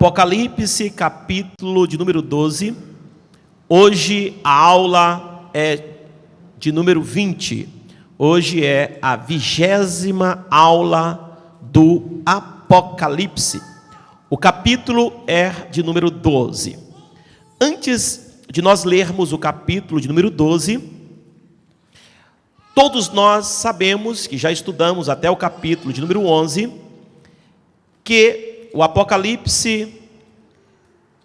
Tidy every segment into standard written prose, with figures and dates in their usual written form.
Apocalipse, capítulo de número 12. Hoje a aula é de número 20. Hoje é a 20ª aula do Apocalipse. O capítulo é de número 12. Antes de nós lermos o capítulo de número 12, todos nós sabemos, que já estudamos até o capítulo de número 11, que o Apocalipse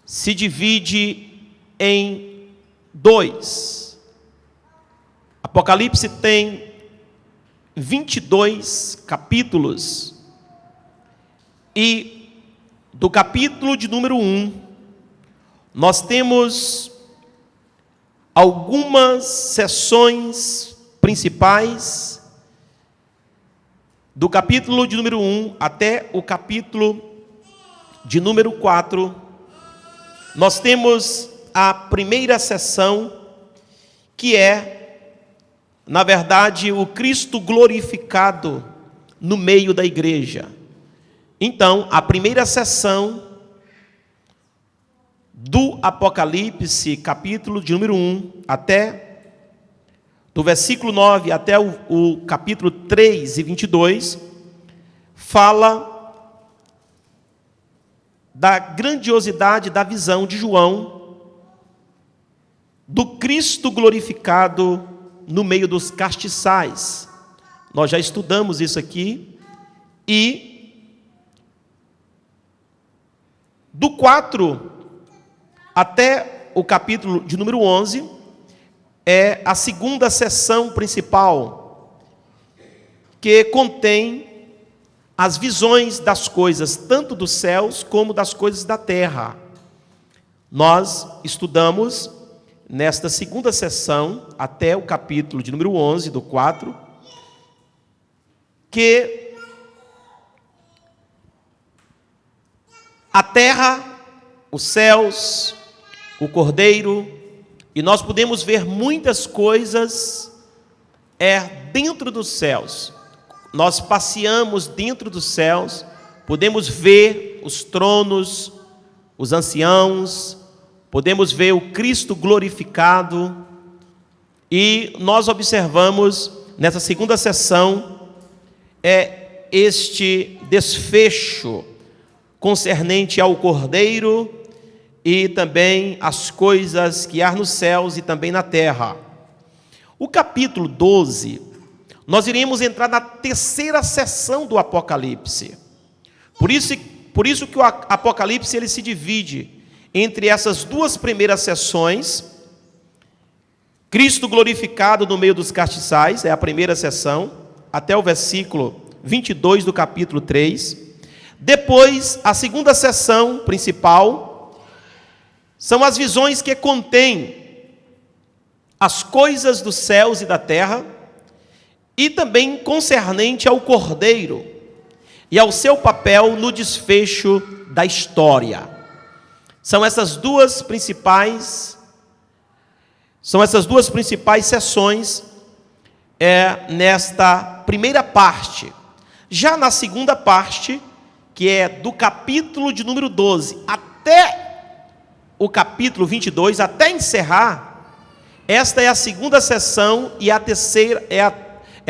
se divide em dois. Apocalipse tem 22 capítulos. E do capítulo de número 1, nós temos algumas seções principais. Do capítulo de número 1 até o capítulo de número 4, nós temos a primeira seção, que é, na verdade, o Cristo glorificado no meio da igreja. Então, a primeira seção do Apocalipse, capítulo de número 1, do versículo 9 até o capítulo 3 e 22, fala da grandiosidade da visão de João, do Cristo glorificado no meio dos castiçais. Nós já estudamos isso aqui. E do 4 até o capítulo de número 11, é a segunda seção principal, que contém as visões das coisas, tanto dos céus como das coisas da terra. Nós estudamos nesta segunda sessão, até o capítulo de número 11, do 4, que a terra, os céus, o Cordeiro, e nós podemos ver muitas coisas dentro dos céus. Nós passeamos dentro dos céus, podemos ver os tronos, os anciãos, podemos ver o Cristo glorificado, e nós observamos nessa segunda sessão este desfecho concernente ao Cordeiro e também as coisas que há nos céus e também na terra. O capítulo 12, nós iremos entrar na terceira sessão do Apocalipse. Por isso que o Apocalipse ele se divide entre essas duas primeiras sessões. Cristo glorificado no meio dos castiçais, é a primeira sessão, até o versículo 22 do capítulo 3. Depois, a segunda sessão principal são as visões que contêm as coisas dos céus e da terra, e também concernente ao Cordeiro e ao seu papel no desfecho da história. São essas duas principais sessões nesta primeira parte. Já na segunda parte, que é do capítulo de número 12 até o capítulo 22, até encerrar, esta é a segunda sessão e a terceira é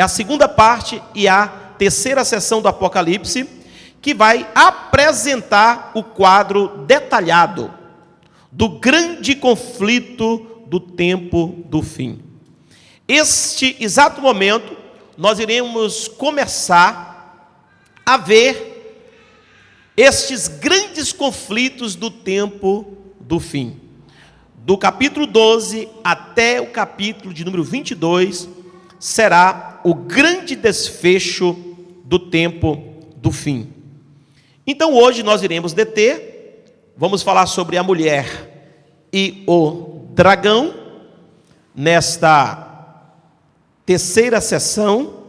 a segunda parte e a terceira sessão do Apocalipse, que vai apresentar o quadro detalhado do grande conflito do tempo do fim. Este exato momento, nós iremos começar a ver estes grandes conflitos do tempo do fim. Do capítulo 12 até o capítulo de número 22, será o grande desfecho do tempo do fim. Então hoje nós iremos vamos falar sobre a mulher e o dragão, nesta terceira sessão.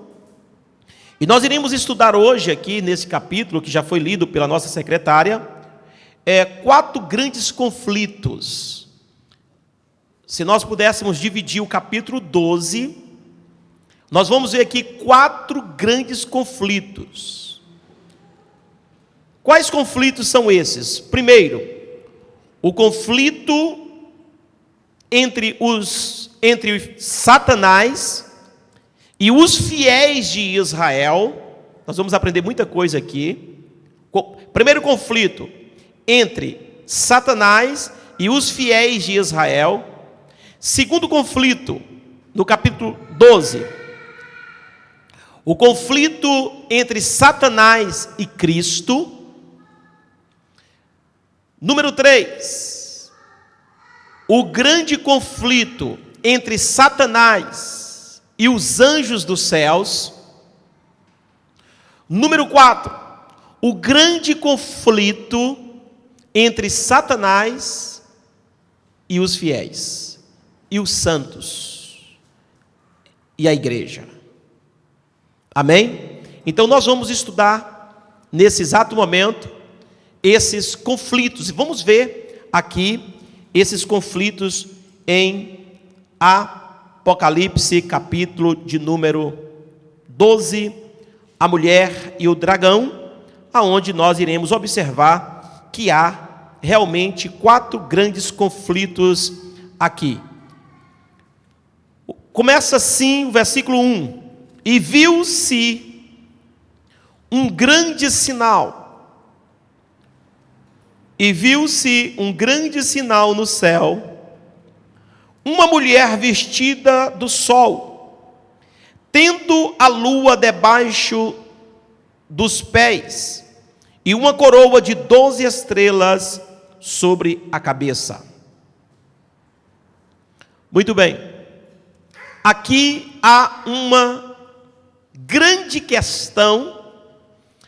E nós iremos estudar hoje aqui, nesse capítulo, que já foi lido pela nossa secretária, 4 grandes conflitos. Se nós pudéssemos dividir o capítulo 12, nós vamos ver aqui 4 grandes conflitos. Quais conflitos são esses? Primeiro, o conflito entre Satanás e os fiéis de Israel. Nós vamos aprender muita coisa aqui. Primeiro conflito entre Satanás e os fiéis de Israel. Segundo conflito, no capítulo 12, o conflito entre Satanás e Cristo. Número 3, o grande conflito entre Satanás e os anjos dos céus. Número 4, o grande conflito entre Satanás e os fiéis, e os santos, e a igreja. Amém? Então nós vamos estudar, nesse exato momento, esses conflitos. E vamos ver aqui esses conflitos em Apocalipse, capítulo de número 12, a mulher e o dragão, aonde nós iremos observar que há realmente 4 grandes conflitos aqui. Começa assim o versículo 1: e viu-se um grande sinal. E viu-se um grande sinal no céu, uma mulher vestida do sol, tendo a lua debaixo dos pés, e uma coroa de 12 estrelas sobre a cabeça. Muito bem, aqui há uma grande questão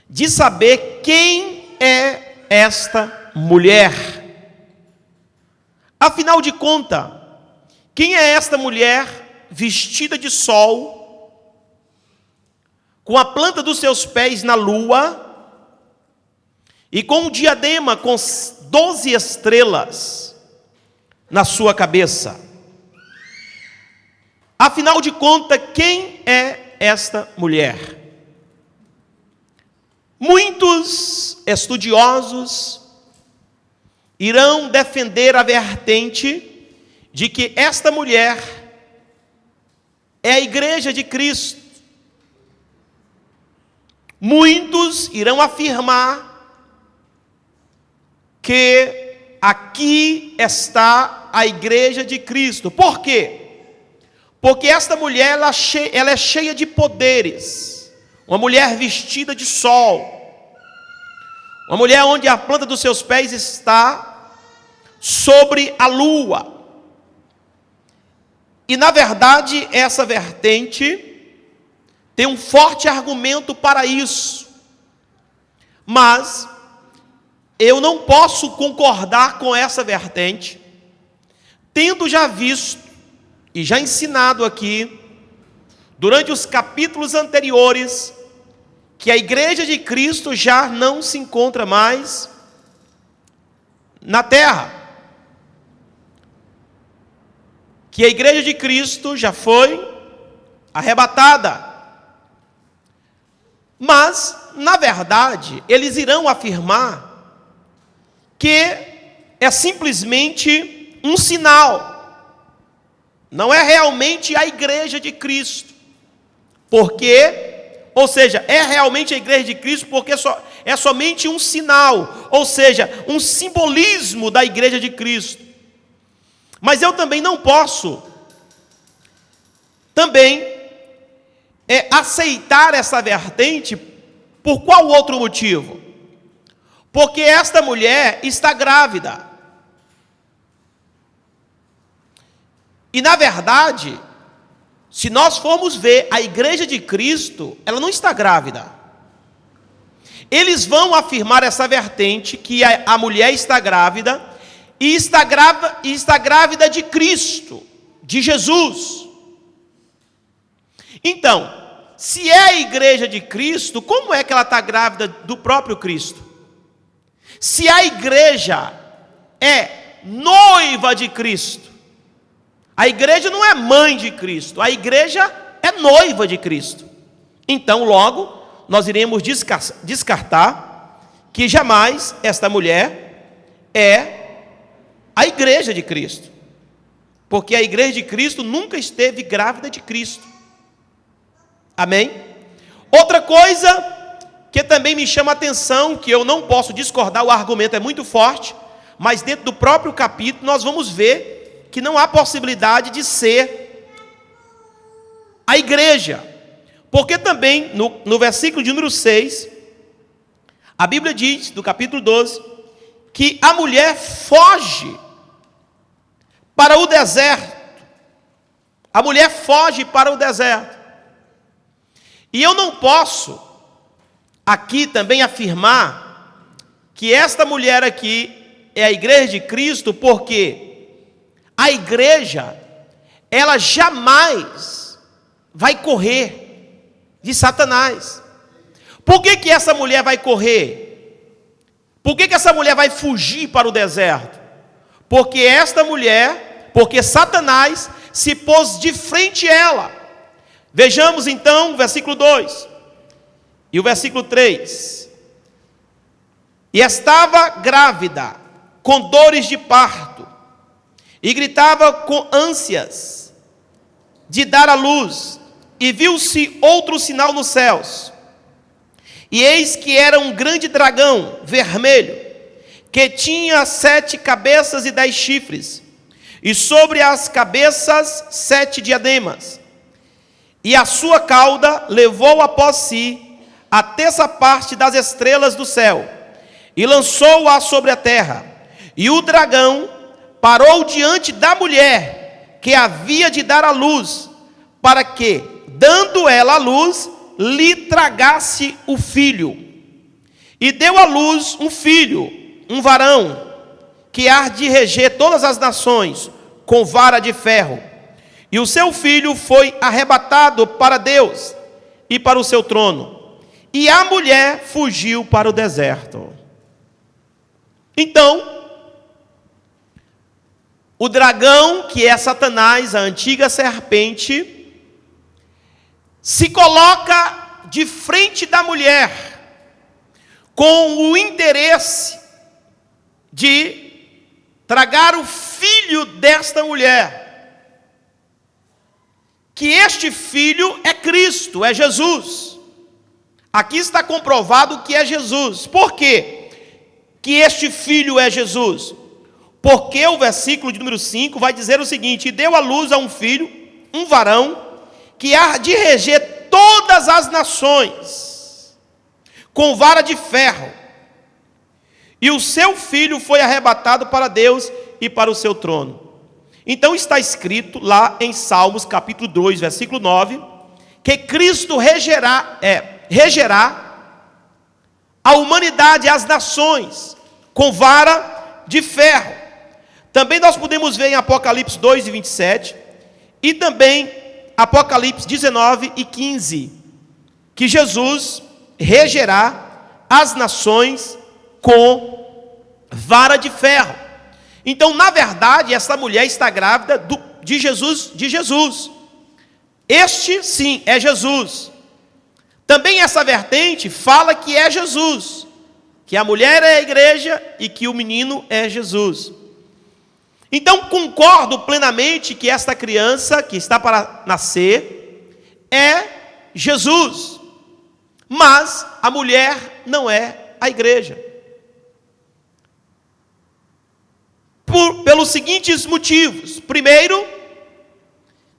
de saber quem é esta mulher. Afinal de contas, quem é esta mulher vestida de sol, com a planta dos seus pés na lua, e com um diadema com 12 estrelas na sua cabeça? Afinal de contas, quem é esta mulher? Muitos estudiosos irão defender a vertente de que esta mulher é a igreja de Cristo. Muitos irão afirmar que aqui está a igreja de Cristo. Por quê? Porque esta mulher ela é cheia de poderes. Uma mulher vestida de sol. Uma mulher onde a planta dos seus pés está sobre a lua. E na verdade, essa vertente tem um forte argumento para isso. Mas eu não posso concordar com essa vertente, tendo já visto e já ensinado aqui, durante os capítulos anteriores, que a igreja de Cristo já não se encontra mais na terra. Que a igreja de Cristo já foi arrebatada. Mas, na verdade, eles irão afirmar que é simplesmente um sinal. Não é realmente a igreja de Cristo. Porque, ou seja, é realmente a igreja de Cristo porque é somente um sinal. Ou seja, um simbolismo da igreja de Cristo. Mas eu também não posso aceitar essa vertente. Por qual outro motivo? Porque esta mulher está grávida. E na verdade, se nós formos ver a igreja de Cristo, ela não está grávida. Eles vão afirmar essa vertente que a mulher está grávida e está grávida de Cristo, de Jesus. Então, se é a igreja de Cristo, como é que ela está grávida do próprio Cristo? Se a igreja é noiva de Cristo, a igreja não é mãe de Cristo, a igreja é noiva de Cristo. Então, logo, nós iremos descartar que jamais esta mulher é a igreja de Cristo, porque a igreja de Cristo nunca esteve grávida de Cristo. Amém? Outra coisa que também me chama a atenção, que eu não posso discordar, o argumento é muito forte, mas dentro do próprio capítulo nós vamos ver que não há possibilidade de ser a igreja, porque também no versículo de número 6, a Bíblia diz, do capítulo 12, que a mulher foge para o deserto. A mulher foge para o deserto. E eu não posso aqui também afirmar que esta mulher aqui é a igreja de Cristo, porque a igreja, ela jamais vai correr de Satanás. Por que essa mulher vai correr? Por que essa mulher vai fugir para o deserto? Porque Satanás se pôs de frente a ela. Vejamos então o versículo 2 e o versículo 3. E estava grávida, com dores de parto, e gritava com ânsias de dar à luz, e viu-se outro sinal nos céus. E eis que era um grande dragão vermelho, que tinha 7 cabeças e 10 chifres, e sobre as cabeças 7 diademas. E a sua cauda levou após si a terça parte das estrelas do céu, e lançou-a sobre a terra. E o dragão parou diante da mulher, que havia de dar à luz, para que, dando ela à luz, lhe tragasse o filho. E deu à luz um filho, um varão, que há de reger todas as nações com vara de ferro. E o seu filho foi arrebatado para Deus e para o seu trono. E a mulher fugiu para o deserto. Então, o dragão, que é Satanás, a antiga serpente, se coloca de frente da mulher, com o interesse de tragar o filho desta mulher, que este filho é Cristo, é Jesus. Aqui está comprovado que é Jesus. Por quê que este filho é Jesus? Porque o versículo de número 5 vai dizer o seguinte: e deu à luz a um filho, um varão, que há de reger todas as nações com vara de ferro. E o seu filho foi arrebatado para Deus e para o seu trono. Então está escrito lá em Salmos capítulo 2, versículo 9, que Cristo regerá a humanidade, as nações, com vara de ferro. Também nós podemos ver em Apocalipse 2 e 27, e também Apocalipse 19 e 15, que Jesus regerá as nações com vara de ferro. Então, na verdade, essa mulher está grávida de Jesus. Este, sim, é Jesus. Também essa vertente fala que é Jesus, que a mulher é a igreja e que o menino é Jesus. Então, concordo plenamente que esta criança que está para nascer é Jesus, mas a mulher não é a igreja. Pelos seguintes motivos: primeiro,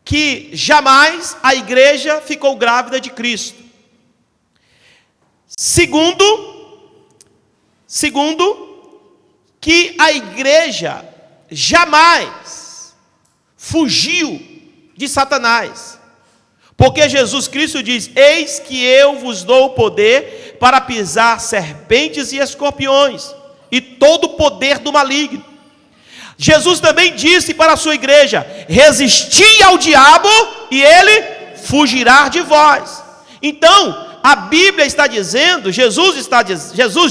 que jamais a igreja ficou grávida de Cristo. Segundo, que a igreja jamais fugiu de Satanás, porque Jesus Cristo diz: eis que eu vos dou o poder para pisar serpentes e escorpiões, e todo o poder do maligno. Jesus também disse para a sua igreja: resisti ao diabo e ele fugirá de vós. Então, a Bíblia está dizendo, Jesus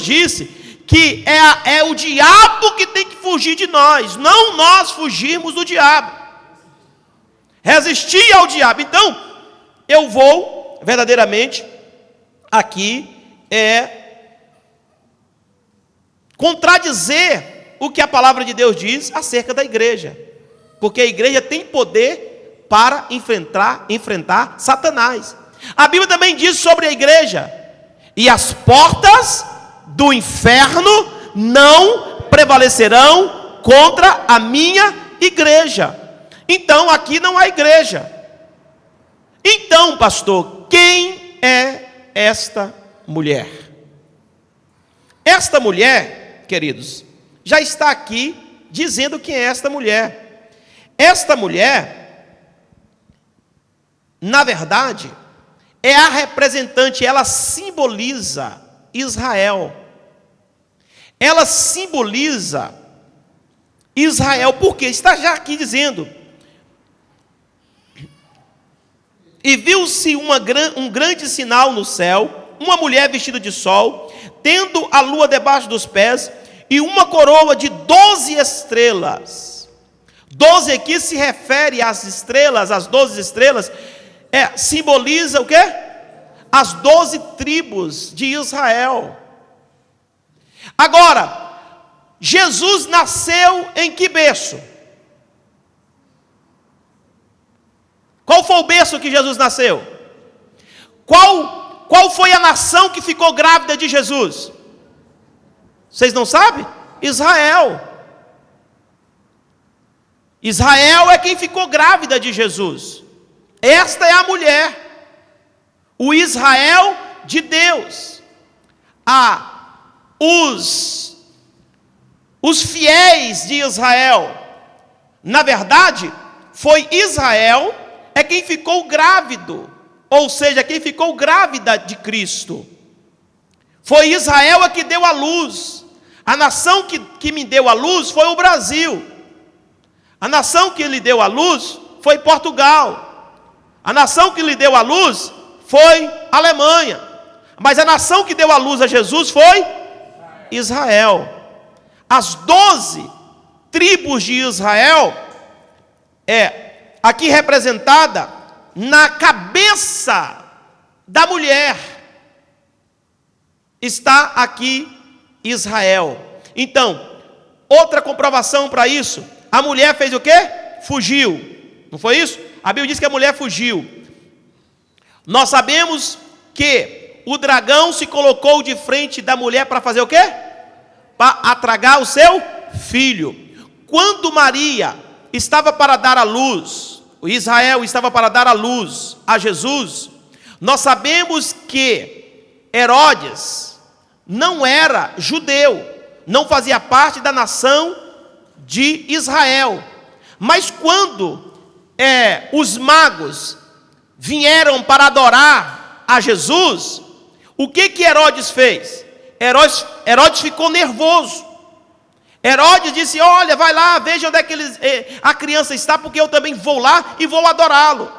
disse que é o diabo que tem que fugir de nós, não nós fugirmos do diabo. Resistir ao diabo. Então, eu vou verdadeiramente aqui contradizer o que a palavra de Deus diz acerca da igreja, porque a igreja tem poder para enfrentar Satanás. A Bíblia também diz sobre a igreja: e as portas do inferno não prevalecerão contra a minha igreja. Então aqui não há igreja. Então, pastor, quem é esta mulher? Esta mulher, queridos, já está aqui dizendo quem é esta mulher. Esta mulher, na verdade, é a representante, ela simboliza Israel. Ela simboliza Israel, porque está já aqui dizendo: e viu-se um grande sinal no céu, uma mulher vestida de sol, tendo a lua debaixo dos pés, e uma coroa de 12 estrelas. 12 aqui se refere às estrelas, as 12 estrelas, simboliza o quê? As 12 tribos de Israel. Agora, Jesus nasceu em que berço? Qual foi o berço que Jesus nasceu? Qual foi a nação que ficou grávida de Jesus? Vocês não sabem? Israel. Israel é quem ficou grávida de Jesus. Esta é a mulher, o Israel de Deus. Os fiéis de Israel. Na verdade, foi Israel quem ficou grávido, ou seja, quem ficou grávida de Cristo. Foi Israel que deu a luz. A nação que me deu a luz foi o Brasil. A nação que lhe deu a luz foi Portugal. A nação que lhe deu a luz foi a Alemanha. Mas a nação que deu a luz a Jesus foi Israel. As 12 tribos de Israel aqui representada na cabeça da mulher. Está aqui Israel. Então, outra comprovação para isso: a mulher fez o quê? Fugiu. Não foi isso? A Bíblia diz que a mulher fugiu. Nós sabemos que o dragão se colocou de frente da mulher para fazer o quê? Para atragar o seu filho. Quando Maria estava para dar à luz, o Israel estava para dar à luz a Jesus, nós sabemos que Herodes não era judeu, não fazia parte da nação de Israel. Mas quando os magos vieram para adorar a Jesus, o que Herodes fez? Herodes ficou nervoso. Herodes disse: olha, vai lá, veja onde é que a criança está, porque eu também vou lá e vou adorá-lo.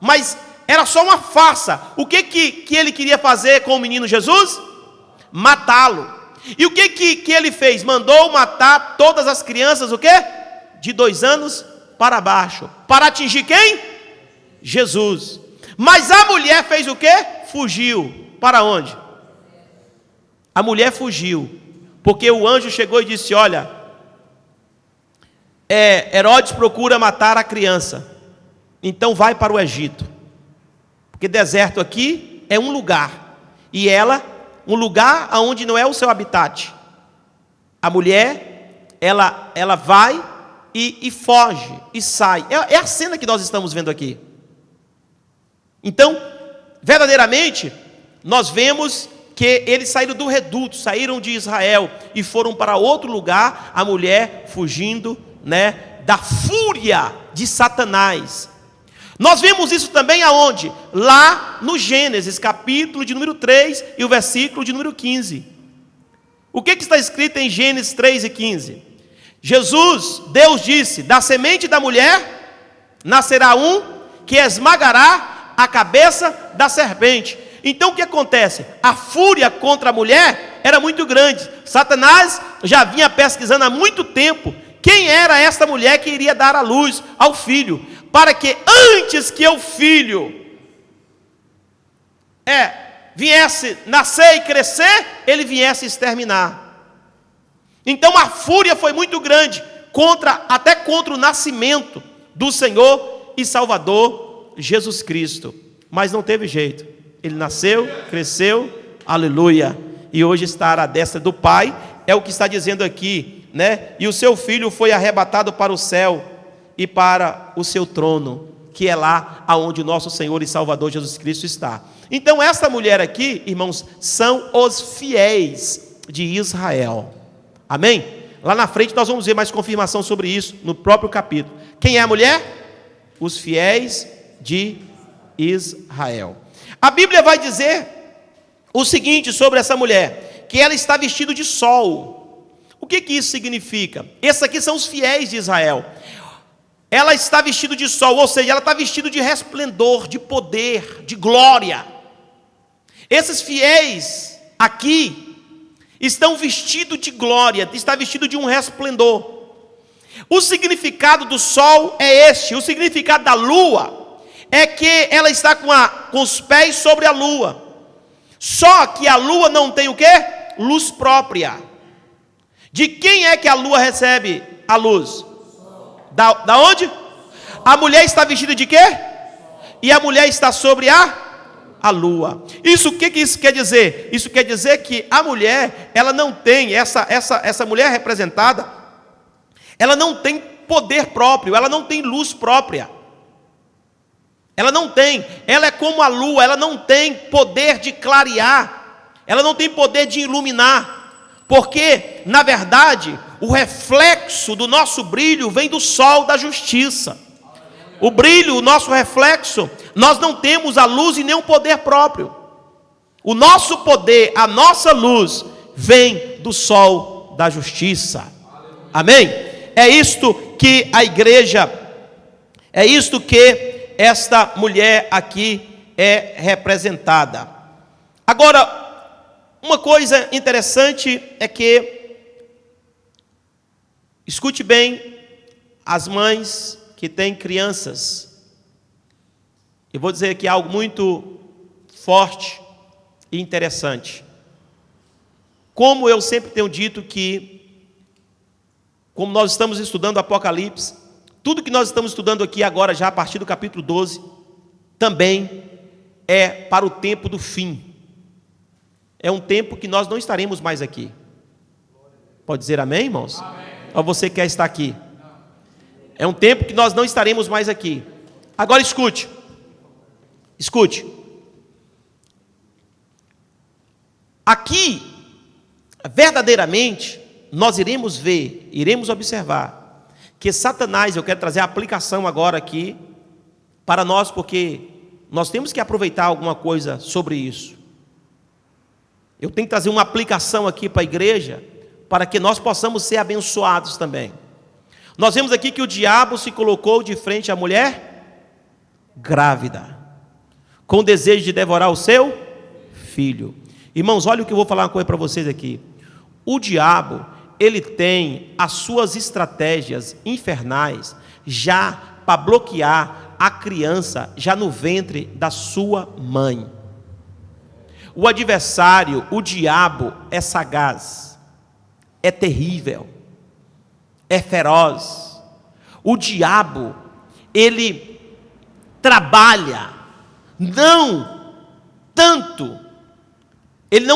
Mas era só uma farsa. O que ele queria fazer com o menino Jesus? Matá-lo. E o que ele fez? Mandou matar todas as crianças, o quê? De 2 anos para baixo. Para atingir quem? Jesus. Mas a mulher fez o quê? Fugiu. Para onde? A mulher fugiu. Porque o anjo chegou e disse: olha, Herodes procura matar a criança. Então vai para o Egito. Porque deserto aqui é um lugar. E ela, um lugar onde não é o seu habitat. A mulher, ela vai e foge, e sai. É a cena que nós estamos vendo aqui. Então, verdadeiramente, nós vemos que eles saíram do reduto, saíram de Israel e foram para outro lugar, a mulher fugindo, da fúria de Satanás. Nós vemos isso também aonde? Lá no Gênesis, capítulo de número 3 e o versículo de número 15. O que está escrito em Gênesis 3 e 15? Deus disse: da semente da mulher nascerá um que esmagará a cabeça da serpente. Então o que acontece? A fúria contra a mulher era muito grande. Satanás já vinha pesquisando há muito tempo quem era esta mulher que iria dar à luz ao filho, para que antes que o filho viesse nascer e crescer, ele viesse exterminar. Então a fúria foi muito grande, até contra o nascimento do Senhor e Salvador Jesus Cristo. Mas não teve jeito. Ele nasceu, cresceu, aleluia, e hoje está à destra do Pai. É o que está dizendo aqui, né? E o seu filho foi arrebatado para o céu e para o seu trono, que é lá aonde o nosso Senhor e Salvador Jesus Cristo está. Então essa mulher aqui, irmãos, são os fiéis de Israel. Amém? Lá na frente nós vamos ver mais confirmação sobre isso no próprio capítulo. Quem é a mulher? Os fiéis de Israel. A Bíblia vai dizer o seguinte sobre essa mulher, que ela está vestida de sol. O que isso significa? Esses aqui são os fiéis de Israel. Ela está vestida de sol, ou seja, ela está vestida de resplendor, de poder, de glória. Esses fiéis aqui estão vestidos de glória, está vestido de um resplendor. O significado do sol é este. O significado da lua é que ela está com os pés sobre a lua. Só que a lua não tem o quê? Luz própria. De quem é que a lua recebe a luz? Da onde? A mulher está vestida de quê? E a mulher está sobre a lua. Isso, o que isso quer dizer? Isso quer dizer que a mulher, ela não tem, essa mulher representada, ela não tem poder próprio, ela não tem luz própria. Ela não tem, ela é como a lua, ela não tem poder de clarear, ela não tem poder de iluminar, porque, na verdade, o reflexo do nosso brilho vem do sol da justiça. O brilho, o nosso reflexo, nós não temos a luz e nem o poder próprio. O nosso poder, a nossa luz, vem do sol da justiça. Amém? É isto que a igreja, é isto que esta mulher aqui é representada. Agora, uma coisa interessante é que, escute bem, as mães que têm crianças, eu vou dizer aqui algo muito forte e interessante. Como eu sempre tenho dito que, como nós estamos estudando Apocalipse, tudo que nós estamos estudando aqui agora, já a partir do capítulo 12, também é para o tempo do fim. É um tempo que nós não estaremos mais aqui. Pode dizer amém, irmãos? Amém. Ou você quer estar aqui? É um tempo que nós não estaremos mais aqui. Agora escute. Escute. Aqui, verdadeiramente, nós iremos ver, iremos observar que Satanás, eu quero trazer a aplicação agora aqui para nós, porque nós temos que aproveitar alguma coisa sobre isso. Eu tenho que trazer uma aplicação aqui para a igreja, para que nós possamos ser abençoados também. Nós vemos aqui que o diabo se colocou de frente à mulher grávida, com o desejo de devorar o seu filho. Irmãos, olha o que eu vou falar uma coisa para vocês aqui. O diabo, ele tem as suas estratégias infernais já para bloquear a criança já no ventre da sua mãe. O adversário, o diabo, é sagaz, é terrível, é feroz. O diabo, ele trabalha não tanto, ele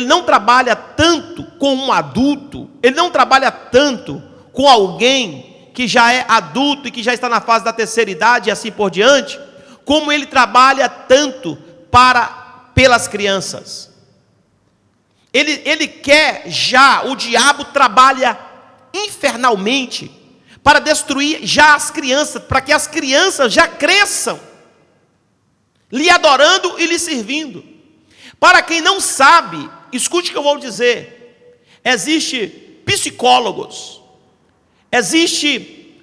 não trabalha tanto com um adulto, ele não trabalha tanto com alguém que já é adulto e que já está na fase da terceira idade e assim por diante, como ele trabalha tanto pelas crianças. Ele quer já, o diabo trabalha infernalmente para destruir já as crianças, para que as crianças já cresçam, lhe adorando e lhe servindo. Para quem não sabe, escute o que eu vou dizer. Existem psicólogos, existem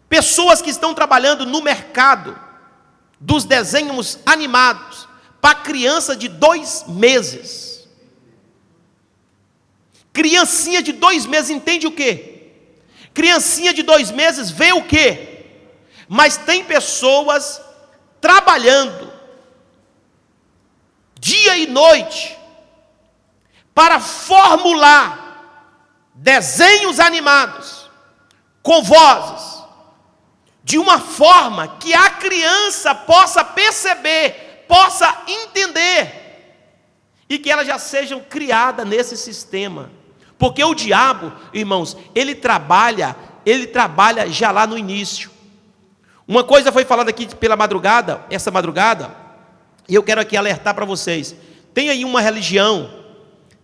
pessoas que estão trabalhando no mercado dos desenhos animados para criança de 2 meses. Criancinha de 2 meses entende o quê? Criancinha de 2 meses vê o quê? Mas tem pessoas trabalhando dia e noite para formular desenhos animados, com vozes, de uma forma que a criança possa perceber, possa entender, e que elas já sejam criadas nesse sistema. Porque o diabo, irmãos, ele trabalha já lá no início. Uma coisa foi falada aqui pela madrugada, essa madrugada, e eu quero aqui alertar para vocês. Tem aí uma religião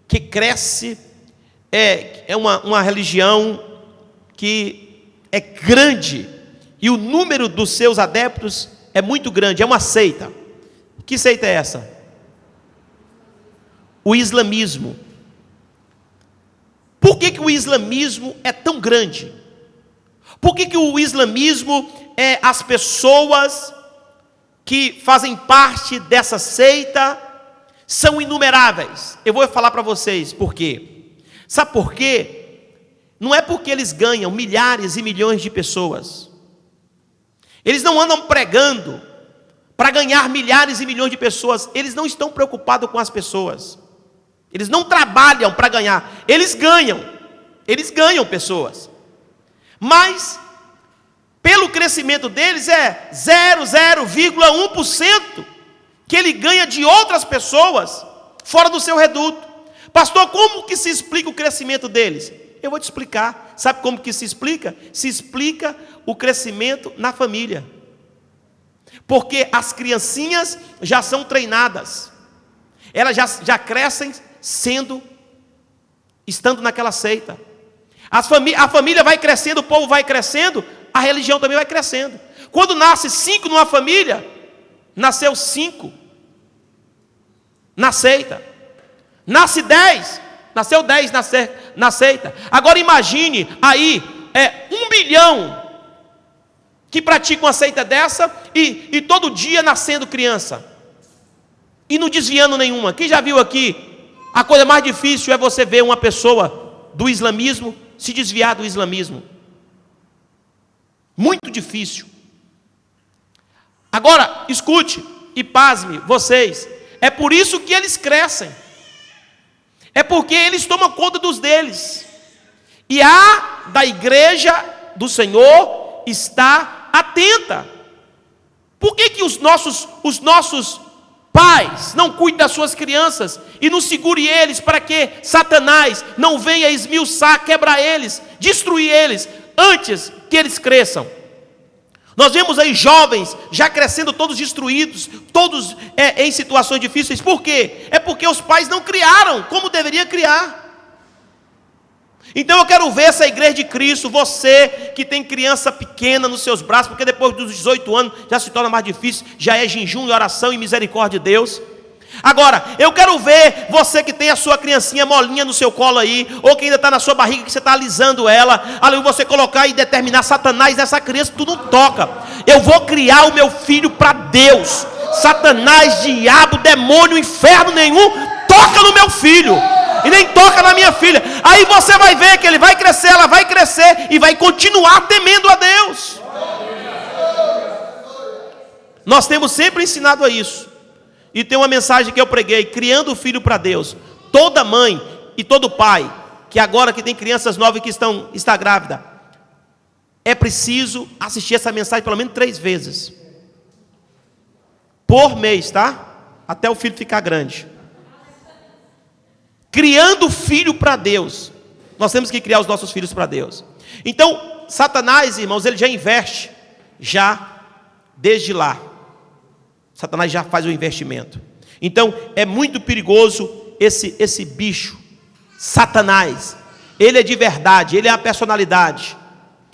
que cresce, é uma religião que é grande, e o número dos seus adeptos é muito grande, é uma seita. Que seita é essa? O islamismo. Por que o islamismo é tão grande? Por que o islamismo, as pessoas que fazem parte dessa seita são inumeráveis? Eu vou falar para vocês por quê. Sabe por quê? Não é porque eles ganham milhares e milhões de pessoas. Eles não andam pregando para ganhar milhares e milhões de pessoas. Eles não estão preocupados com as pessoas. Eles não trabalham para ganhar. Eles ganham pessoas. Mas, pelo crescimento deles, é 0,1% que ele ganha de outras pessoas fora do seu reduto. Pastor, como que se explica o crescimento deles? Eu vou te explicar. Sabe como que se explica? Se explica o crescimento na família. Porque as criancinhas já são treinadas. Elas já crescem estando naquela seita. A família vai crescendo, o povo vai crescendo, a religião também vai crescendo. Quando nasce 5 numa família, nasceu 5 na seita. Nasce 10, nasceu 10 na seita. Agora imagine aí, 1 bilhão que praticam uma seita dessa e todo dia nascendo criança. E não desviando nenhuma. Quem já viu aqui? A coisa mais difícil é você ver uma pessoa do islamismo se desviar do islamismo. Muito difícil. Agora, escute e pasme vocês. É por isso que eles crescem. É porque eles tomam conta dos deles. E a da igreja do Senhor está atenta. Por que os nossos pais não cuidem das suas crianças e não segure eles para que Satanás não venha esmiuçar, quebrar eles, destruir eles antes que eles cresçam? Nós vemos aí jovens já crescendo todos destruídos, todos em situações difíceis. Por quê? É porque os pais não criaram como deveria criar. Então eu quero ver essa igreja de Cristo, você que tem criança pequena nos seus braços, porque depois dos 18 anos já se torna mais difícil, já é jejum e oração e misericórdia de Deus. Agora, eu quero ver você que tem a sua criancinha molinha no seu colo aí, ou que ainda está na sua barriga, que você está alisando ela, ali você colocar e determinar Satanás nessa criança, tu não toca. Eu vou criar o meu filho para Deus. Satanás, diabo, demônio, inferno nenhum, toca no meu filho. E nem toca na minha filha. Aí você vai ver que ele vai crescer, ela vai crescer e vai continuar temendo a Deus. Nós temos sempre ensinado a isso. E tem uma mensagem que eu preguei: criando o filho para Deus. Toda mãe e todo pai que agora que tem crianças novas que está grávida, é preciso assistir essa mensagem pelo menos 3 vezes por mês, tá? Até o filho ficar grande. Criando o filho para Deus. Nós temos que criar os nossos filhos para Deus. Então, Satanás, irmãos, ele já investe, desde lá. Satanás já faz o investimento. Então, é muito perigoso esse bicho, Satanás. Ele é de verdade, ele é a personalidade.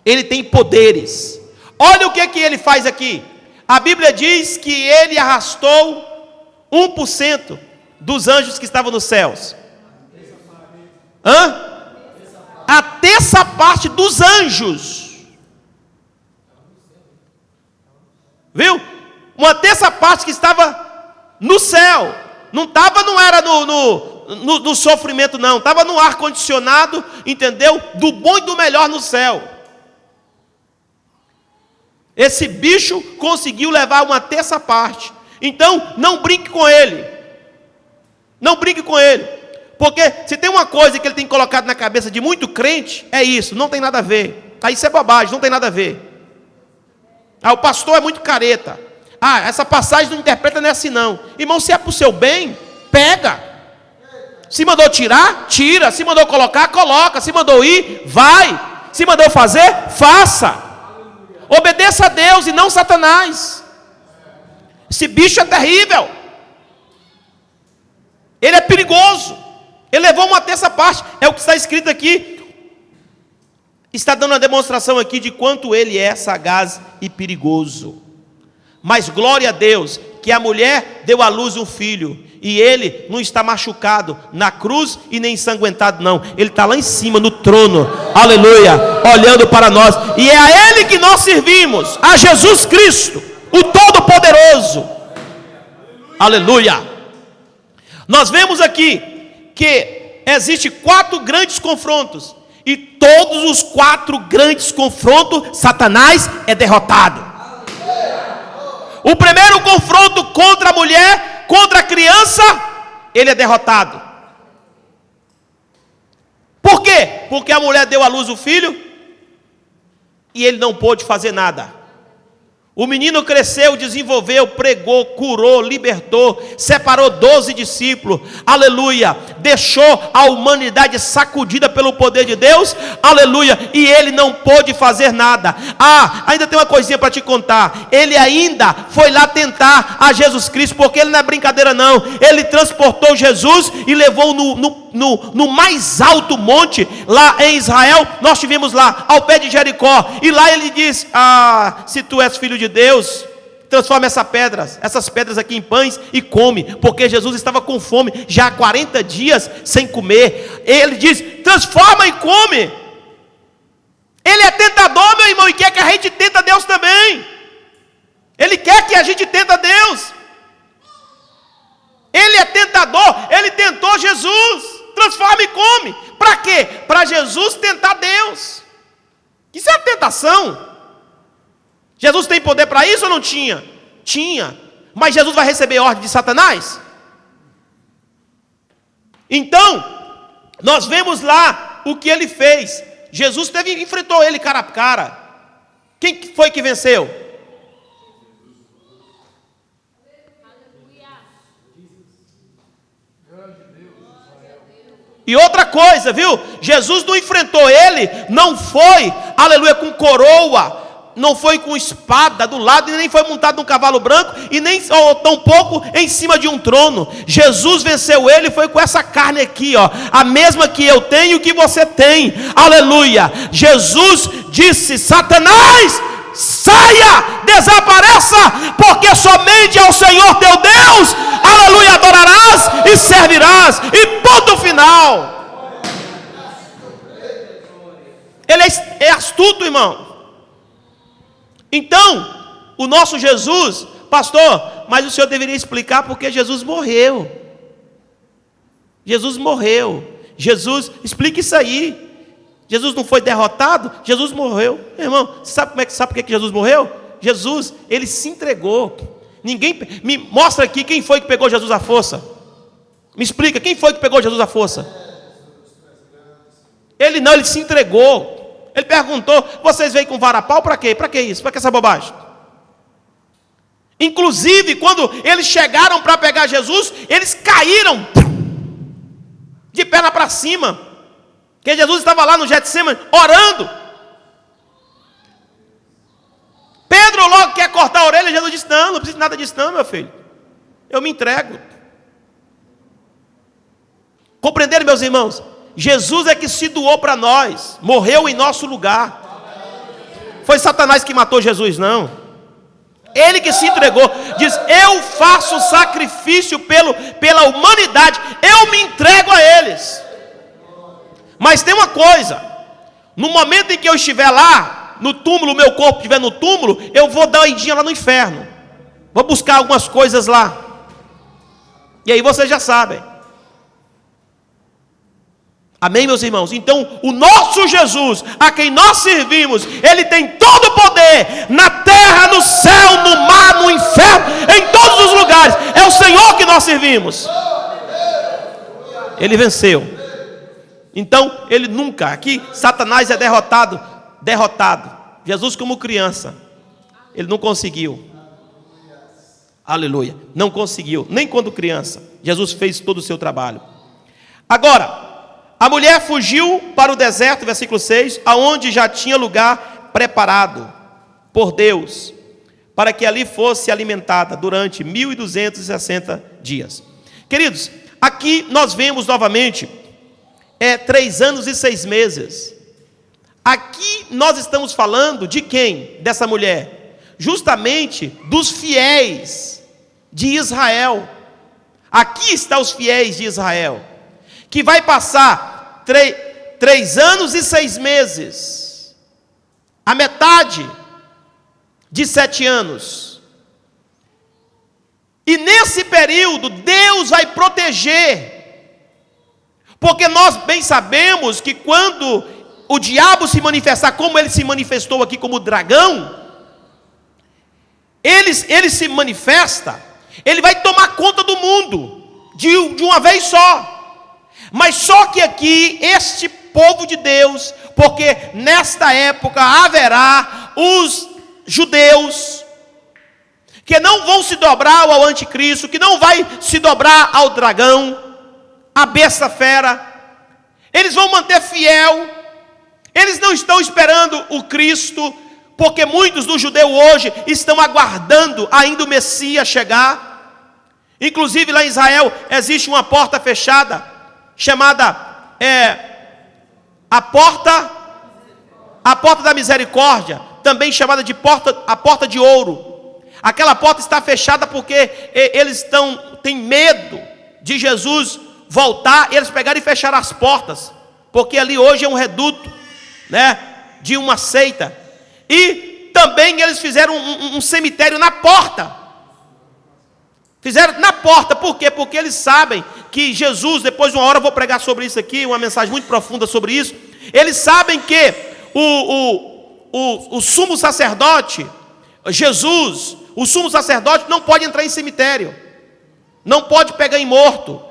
Ele tem poderes. Olha o que ele faz aqui. A Bíblia diz que ele arrastou 1% dos anjos que estavam nos céus. A terça parte dos anjos. Viu? Uma terça parte que estava no céu. Não era no sofrimento, não. Estava no ar-condicionado, entendeu? Do bom e do melhor no céu. Esse bicho conseguiu levar uma terça parte. Então, não brinque com ele. Não brinque com ele. Porque se tem uma coisa que ele tem colocado na cabeça de muito crente, é isso, não tem nada a ver. Isso é bobagem, não tem nada a ver. O pastor é muito careta. Essa passagem não interpreta nem assim não. Irmão, se é para o seu bem, pega. Se mandou tirar, tira. Se mandou colocar, coloca. Se mandou ir, vai. Se mandou fazer, faça. Obedeça a Deus e não Satanás. Esse bicho é terrível. Ele é perigoso. Ele levou uma terça parte. É o que está escrito aqui. Está dando uma demonstração aqui de quanto ele é sagaz e perigoso. Mas glória a Deus, que a mulher deu à luz um filho. E ele não está machucado na cruz e nem ensanguentado não. Ele está lá em cima no trono, aleluia, olhando para nós. E é a ele que nós servimos, a Jesus Cristo, o Todo-Poderoso, aleluia. Nós vemos aqui que existe 4 grandes confrontos. E todos os 4 grandes confrontos, Satanás é derrotado. O primeiro confronto contra a mulher, contra a criança, ele é derrotado. Por quê? Porque a mulher deu à luz o filho e ele não pôde fazer nada. O menino cresceu, desenvolveu, pregou, curou, libertou, separou 12 discípulos, aleluia, deixou a humanidade sacudida pelo poder de Deus, aleluia, e ele não pôde fazer nada. Ainda tem uma coisinha para te contar. Ele ainda foi lá tentar a Jesus Cristo, porque ele não é brincadeira não. Ele transportou Jesus e levou no mais alto monte, lá em Israel. Nós estivemos lá, ao pé de Jericó, e lá ele diz: se tu és filho de Deus, transforma essas pedras aqui em pães e come, porque Jesus estava com fome, já há 40 dias sem comer. Ele diz: transforma e come. Ele é tentador, meu irmão, e quer que a gente tenta Deus também. Ele quer que a gente tenta Deus. Ele é tentador, ele tentou Jesus. Transforma e come. Para quê? Para Jesus tentar Deus. Isso é uma tentação. Jesus tem poder para isso ou não tinha? Tinha. Mas Jesus vai receber ordem de Satanás? Então, nós vemos lá o que ele fez. Jesus enfrentou ele cara a cara. Quem foi que venceu? E outra coisa, viu? Jesus não enfrentou ele, não foi, aleluia, com coroa, não foi com espada do lado, e nem foi montado num cavalo branco, e nem tampouco em cima de um trono. Jesus venceu ele, foi com essa carne aqui, a mesma que eu tenho e que você tem, aleluia. Jesus disse: Satanás, saia, desapareça, porque somente ao Senhor teu Deus, aleluia, adorarás e servirás, e ponto final. Ele é astuto, irmão. Então, o nosso Jesus, pastor, mas o senhor deveria explicar porque Jesus morreu. Jesus morreu. Jesus, explique isso aí. Jesus não foi derrotado, Jesus morreu. Irmão, sabe por que Jesus morreu? Jesus, ele se entregou. Ninguém me mostra aqui quem foi que pegou Jesus à força. Me explica, quem foi que pegou Jesus à força? Ele não, ele se entregou. Ele perguntou: vocês veem com vara-pau para quê? Para que isso? Para que essa bobagem? Inclusive, quando eles chegaram para pegar Jesus, eles caíram de perna para cima. Porque Jesus estava lá no Getsemane orando. Pedro logo quer cortar a orelha. Jesus disse: não precisa de nada disso não, meu filho. Eu me entrego. Compreenderam, meus irmãos? Jesus é que se doou para nós, morreu em nosso lugar. Foi Satanás que matou Jesus, não. Ele que se entregou. Diz: eu faço sacrifício pela humanidade, eu me entrego a eles. Mas tem uma coisa: no momento em que eu estiver lá no túmulo, o meu corpo estiver no túmulo, eu vou dar uma idinha lá no inferno, vou buscar algumas coisas lá, e aí vocês já sabem. Amém, meus irmãos? Então, o nosso Jesus, a quem nós servimos, ele tem todo o poder, na terra, no céu, no mar, no inferno, em todos os lugares. É o Senhor que nós servimos. Ele venceu. Então, ele nunca, aqui Satanás é derrotado. Jesus como criança, ele não conseguiu. Aleluia. Não conseguiu, nem quando criança. Jesus fez todo o seu trabalho. Agora, a mulher fugiu para o deserto, versículo 6, aonde já tinha lugar preparado por Deus, para que ali fosse alimentada durante 1260 dias. Queridos, aqui nós vemos novamente 3 anos e 6 meses. Aqui nós estamos falando de quem? Dessa mulher? Justamente dos fiéis de Israel. Aqui estão os fiéis de Israel, que vai passar 3 anos e 6 meses, a metade de 7 anos. E nesse período Deus vai proteger, porque nós bem sabemos que quando o diabo se manifestar, como ele se manifestou aqui como dragão, ele se manifesta, ele vai tomar conta do mundo de uma vez só. Mas só que aqui, este povo de Deus, porque nesta época haverá os judeus que não vão se dobrar ao anticristo, que não vai se dobrar ao dragão, à besta fera. Eles vão manter fiel. Eles não estão esperando o Cristo, porque muitos dos judeus hoje estão aguardando ainda o Messias chegar. Inclusive lá em Israel existe uma porta fechada, chamada a porta da misericórdia, também chamada de a porta de ouro. Aquela porta está fechada porque eles têm medo de Jesus voltar, eles pegaram e fecharam as portas, porque ali hoje é um reduto, de uma seita. E também eles fizeram um cemitério na porta. Fizeram na porta, por quê? Porque eles sabem que Jesus, depois de uma hora eu vou pregar sobre isso aqui, uma mensagem muito profunda sobre isso. Eles sabem que o sumo sacerdote, Jesus, o sumo sacerdote não pode entrar em cemitério, não pode pegar em morto,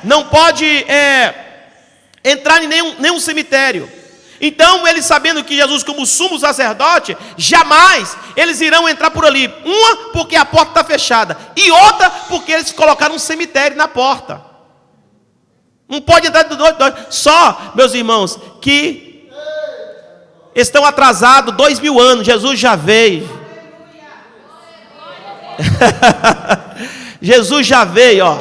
não pode entrar em nenhum cemitério. Então, eles sabendo que Jesus como sumo sacerdote, jamais eles irão entrar por ali. Uma, porque a porta está fechada. E outra, porque eles colocaram um cemitério na porta. Não pode entrar dois. Só, meus irmãos, que estão atrasados 2000 anos. Jesus já veio. Jesus já veio, ó.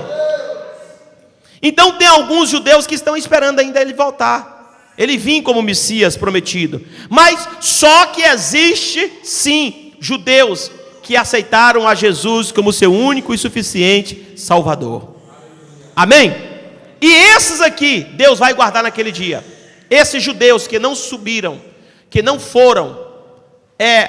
Então, tem alguns judeus que estão esperando ainda ele voltar. Ele vinha como Messias prometido. Mas só que existe, sim, judeus que aceitaram a Jesus como seu único e suficiente Salvador. Amém? E esses aqui, Deus vai guardar naquele dia. Esses judeus que não subiram, que não foram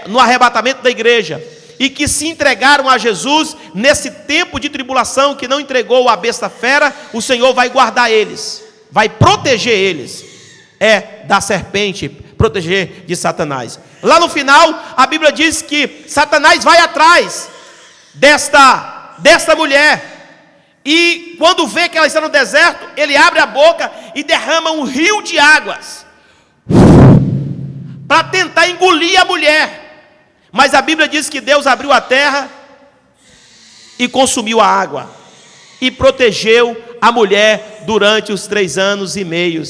no arrebatamento da igreja, e que se entregaram a Jesus nesse tempo de tribulação, que não entregou a besta fera, o Senhor vai guardar eles, vai proteger eles. Da serpente, proteger de Satanás. Lá no final, a Bíblia diz que Satanás vai atrás desta mulher, e quando vê que ela está no deserto, ele abre a boca e derrama um rio de águas, para tentar engolir a mulher. Mas a Bíblia diz que Deus abriu a terra e consumiu a água, e protegeu a mulher durante os 3 anos e meio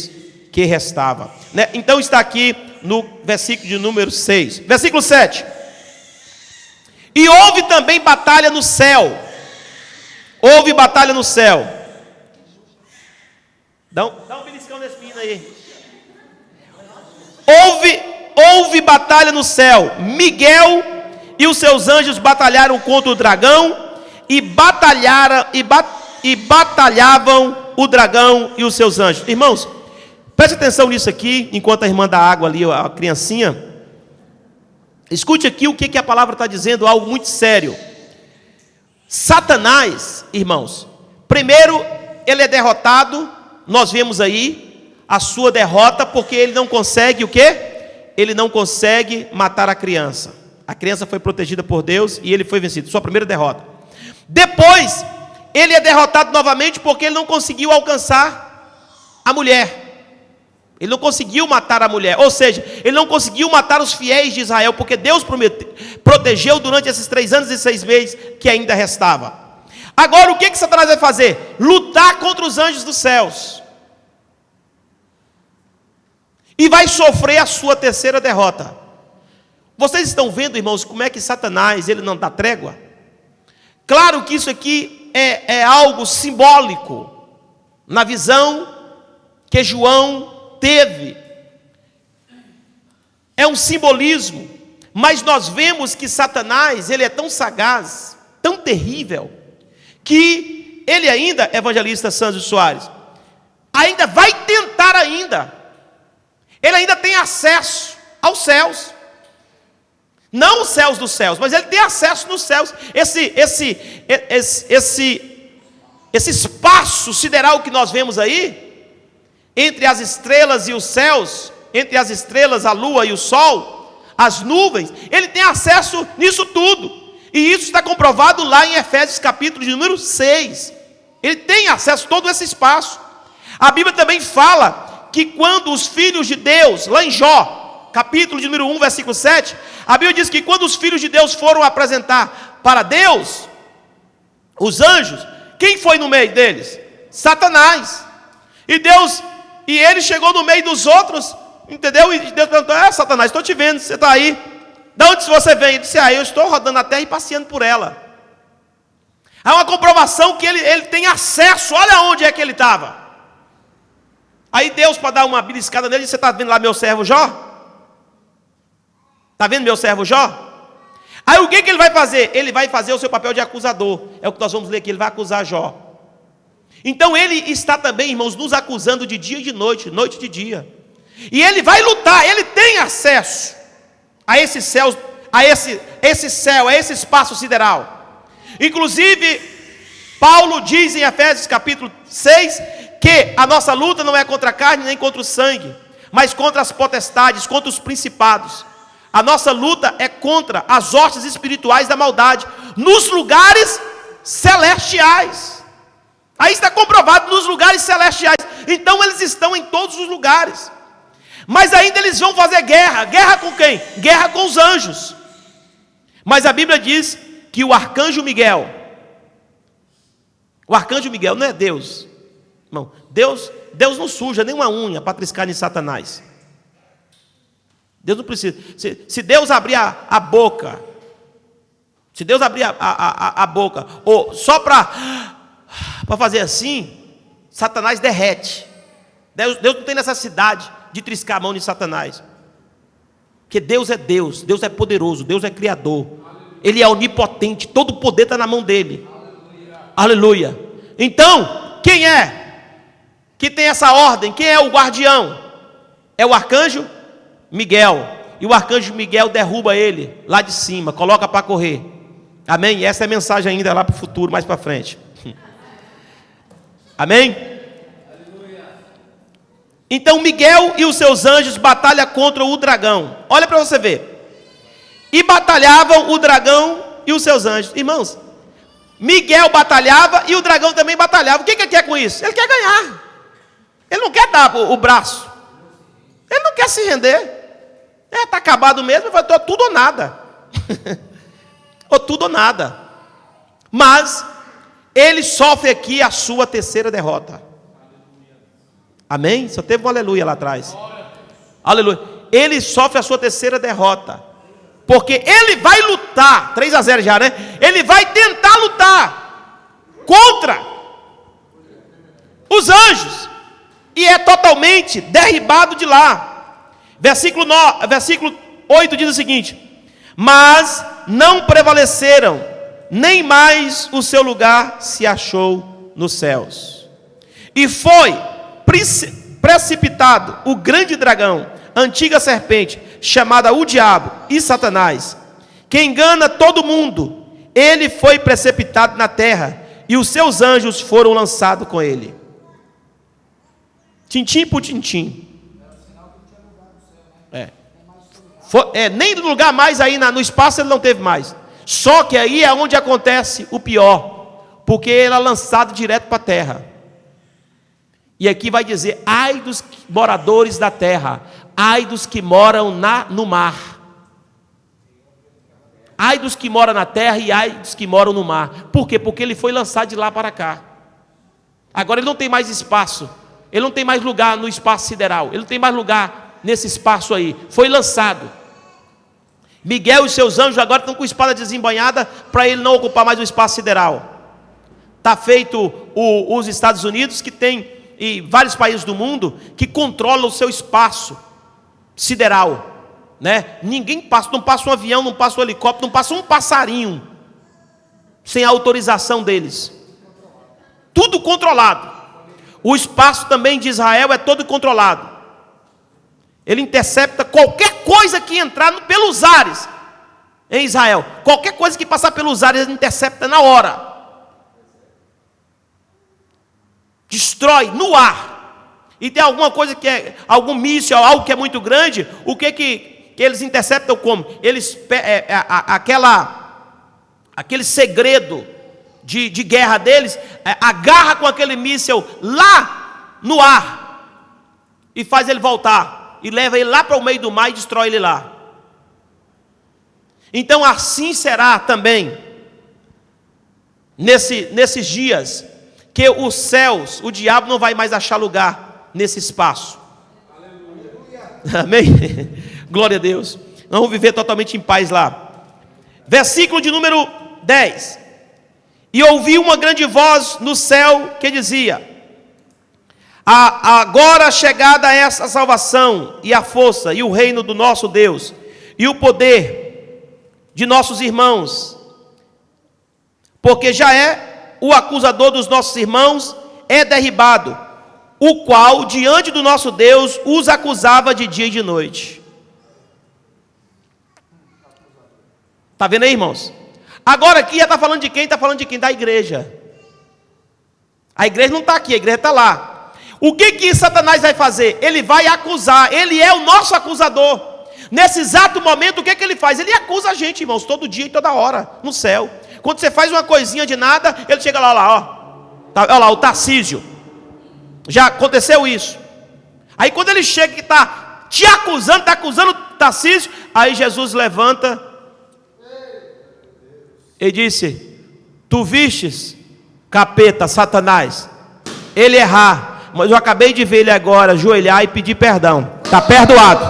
que restava. Então está aqui no versículo de número 6. Versículo 7. E houve também batalha no céu. Houve batalha no céu. Dá um beliscão nesse menino aí. Houve batalha no céu. Miguel e os seus anjos batalharam contra o dragão, e batalhavam o dragão e os seus anjos. Irmãos, preste atenção nisso aqui, enquanto a irmã dá água ali, a criancinha. Escute aqui o que a palavra está dizendo, algo muito sério. Satanás, irmãos, primeiro, ele é derrotado. Nós vemos aí a sua derrota, porque ele não consegue o quê? Ele não consegue matar a criança. A criança foi protegida por Deus e ele foi vencido. Sua primeira derrota. Depois, ele é derrotado novamente porque ele não conseguiu alcançar a mulher. Ele não conseguiu matar a mulher, ou seja, ele não conseguiu matar os fiéis de Israel, porque Deus protegeu durante esses 3 anos e 6 meses que ainda restava. Agora o que Satanás vai fazer? Lutar contra os anjos dos céus. E vai sofrer a sua terceira derrota. Vocês estão vendo, irmãos, como é que Satanás, ele não dá trégua? Claro que isso aqui é algo simbólico, na visão que João teve. É um simbolismo, mas nós vemos que Satanás, ele é tão sagaz, tão terrível, que ele ainda, evangelista Sandro Soares, ainda vai tentar ainda. Ele ainda tem acesso aos céus. Não os céus dos céus, mas ele tem acesso nos céus. Esse espaço sideral que nós vemos aí, entre as estrelas e os céus, entre as estrelas, a lua e o sol, as nuvens, ele tem acesso nisso tudo. E isso está comprovado lá em Efésios capítulo de número 6. Ele tem acesso a todo esse espaço. A Bíblia também fala que quando os filhos de Deus, lá em Jó, capítulo de número 1, versículo 7, a Bíblia diz que quando os filhos de Deus foram apresentar para Deus, os anjos, quem foi no meio deles? Satanás. E ele chegou no meio dos outros, entendeu? E Deus perguntou: Satanás, estou te vendo, você está aí. De onde você vem? Ele disse: eu estou rodando a terra e passeando por ela. Há uma comprovação que ele tem acesso, olha onde é que ele estava. Aí Deus, para dar uma beliscada nele, disse: você está vendo lá meu servo Jó? Está vendo meu servo Jó? Aí o que ele vai fazer? Ele vai fazer o seu papel de acusador. É o que nós vamos ler aqui, ele vai acusar Jó. Então ele está também, irmãos, nos acusando de dia e de noite, noite e de dia. E ele vai lutar, ele tem acesso a esse céu, a esse espaço sideral. Inclusive, Paulo diz em Efésios capítulo 6, que a nossa luta não é contra a carne nem contra o sangue, mas contra as potestades, contra os principados. A nossa luta é contra as hostes espirituais da maldade, nos lugares celestiais. Aí está comprovado, nos lugares celestiais. Então eles estão em todos os lugares. Mas ainda eles vão fazer guerra. Guerra com quem? Guerra com os anjos. Mas a Bíblia diz que o arcanjo Miguel não é Deus. Irmão, Deus não suja nenhuma unha para triscar em Satanás. Deus não precisa. Se Deus abrir a boca, se Deus abrir a boca, ou só para fazer assim, Satanás derrete. Deus não tem necessidade de triscar a mão de Satanás. Porque Deus é Deus, Deus é poderoso, Deus é criador. Ele é onipotente, todo o poder está na mão dele. Aleluia. Então, quem é que tem essa ordem? Quem é o guardião? É o arcanjo Miguel. E o arcanjo Miguel derruba ele lá de cima, coloca para correr. Amém? E essa é a mensagem ainda lá para o futuro, mais para frente. Amém? Então Miguel e os seus anjos batalham contra o dragão. Olha para você ver. E batalhavam o dragão e os seus anjos. Irmãos, Miguel batalhava e o dragão também batalhava. O que ele quer com isso? Ele quer ganhar. Ele não quer dar o braço. Ele não quer se render. Está acabado mesmo, vai ter tudo ou nada. Ou tudo ou nada. Mas ele sofre aqui a sua terceira derrota. Amém? Só teve um aleluia lá atrás. Aleluia. Ele sofre a sua terceira derrota. Porque ele vai lutar, 3-0 já, né? Ele vai tentar lutar contra os anjos. E é totalmente derribado de lá. Versículo 8 diz o seguinte: mas não prevaleceram, nem mais o seu lugar se achou nos céus. E foi precipitado o grande dragão, antiga serpente, chamada o diabo e Satanás, que engana todo mundo. Ele foi precipitado na terra, e os seus anjos foram lançados com ele. Tintim por tintim. Nem lugar mais aí no espaço ele não teve mais. Só que aí é onde acontece o pior. porque ele era lançado direto para a terra. E aqui vai dizer: ai dos moradores da terra, ai dos que moram no mar. Ai dos que moram na terra e ai dos que moram no mar. Por quê? Porque ele foi lançado de lá para cá. Agora ele não tem mais espaço. Ele não tem mais lugar no espaço sideral. Ele não tem mais lugar nesse espaço aí. Foi lançado. Miguel e seus anjos agora estão com espada desembainhada para ele não ocupar mais o espaço sideral. Está feito os Estados Unidos, que tem, e vários países do mundo, que controlam o seu espaço sideral. Né? Ninguém passa, não passa um avião, não passa um helicóptero, não passa um passarinho sem a autorização deles. Tudo controlado. O espaço também de Israel é todo controlado. Ele intercepta qualquer coisa que entrar pelos ares em Israel. Qualquer coisa que passar pelos ares, ele intercepta na hora. Destrói no ar. E tem alguma coisa que é, algum míssil, algo que é muito grande, o que eles interceptam como? Eles, aquele segredo de guerra deles, agarra com aquele míssil lá no ar, e faz ele voltar, e leva ele lá para o meio do mar e destrói ele lá. Então assim será também, nesses dias, que os céus, o diabo não vai mais achar lugar nesse espaço. Aleluia. Amém? Glória a Deus. Vamos viver totalmente em paz lá. Versículo de número 10. E ouvi uma grande voz no céu que dizia: agora chegada essa salvação, e a força, e o reino do nosso Deus, e o poder de nossos irmãos, porque já é o acusador dos nossos irmãos, é derribado, o qual diante do nosso Deus os acusava de dia e de noite. Está vendo aí, irmãos? Agora aqui já está falando de quem? Está falando de quem? Da igreja. A igreja não está aqui, a igreja está lá. O que Satanás vai fazer? Ele vai acusar, ele é o nosso acusador. Nesse exato momento, o que ele faz? Ele acusa a gente, irmãos, todo dia e toda hora, no céu. Quando você faz uma coisinha de nada, ele chega lá, ó. Olha lá, o Tarcísio. Já aconteceu isso. Aí quando ele chega que está te acusando, está acusando o Tarcísio, aí Jesus levanta e disse: tu vistes, capeta, Satanás, ele errar, mas eu acabei de ver ele agora ajoelhar e pedir perdão. Está perdoado.